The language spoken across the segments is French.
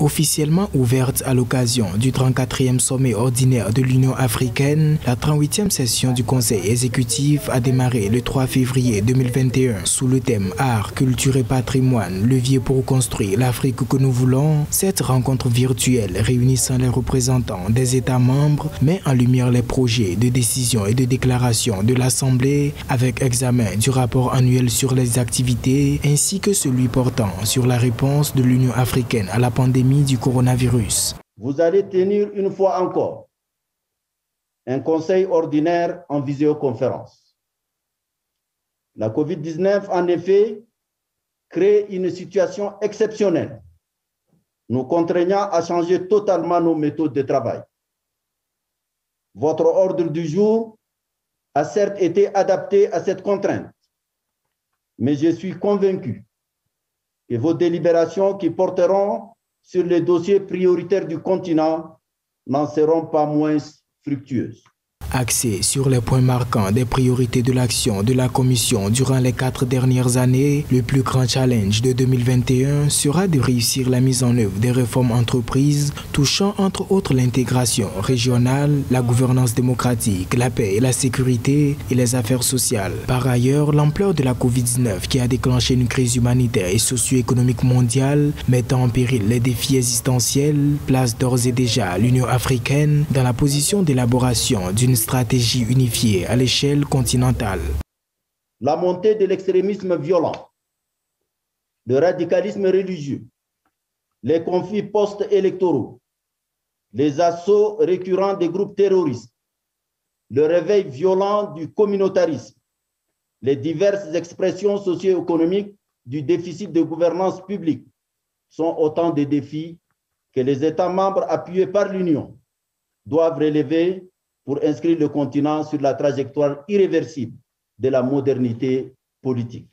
Officiellement ouverte à l'occasion du 34e sommet ordinaire de l'Union africaine, la 38e session du Conseil exécutif a démarré le 3 février 2021 sous le thème Art, culture et patrimoine, levier pour construire l'Afrique que nous voulons. Cette rencontre virtuelle réunissant les représentants des États membres met en lumière les projets de décision et de déclaration de l'Assemblée avec examen du rapport annuel sur les activités ainsi que celui portant sur la réponse de l'Union africaine à la pandémie du coronavirus. Vous allez tenir une fois encore un conseil ordinaire en visioconférence. La COVID-19, en effet, crée une situation exceptionnelle, nous contraignant à changer totalement nos méthodes de travail. Votre ordre du jour a certes été adapté à cette contrainte, mais je suis convaincu que vos délibérations qui porteront sur les dossiers prioritaires du continent n'en seront pas moins fructueuses. Axé sur les points marquants des priorités de l'action de la Commission durant les 4 dernières années, le plus grand challenge de 2021 sera de réussir la mise en œuvre des réformes entreprises touchant entre autres l'intégration régionale, la gouvernance démocratique, la paix et la sécurité et les affaires sociales. Par ailleurs, l'ampleur de la COVID-19 qui a déclenché une crise humanitaire et socio-économique mondiale mettant en péril les défis existentiels place d'ores et déjà l'Union africaine dans la position d'élaboration d'une stratégie unifiée à l'échelle continentale. La montée de l'extrémisme violent, le radicalisme religieux, les conflits post-électoraux, les assauts récurrents des groupes terroristes, le réveil violent du communautarisme, les diverses expressions socio-économiques du déficit de gouvernance publique sont autant de défis que les États membres appuyés par l'Union doivent relever pour inscrire le continent sur la trajectoire irréversible de la modernité politique.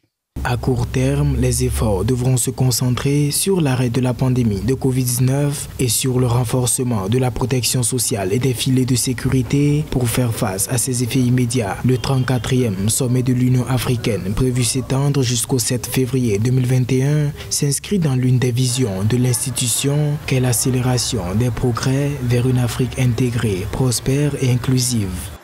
À court terme, les efforts devront se concentrer sur l'arrêt de la pandémie de Covid-19 et sur le renforcement de la protection sociale et des filets de sécurité pour faire face à ces effets immédiats. Le 34e sommet de l'Union africaine, prévu s'étendre jusqu'au 7 février 2021, s'inscrit dans l'une des visions de l'institution qu'est l'accélération des progrès vers une Afrique intégrée, prospère et inclusive.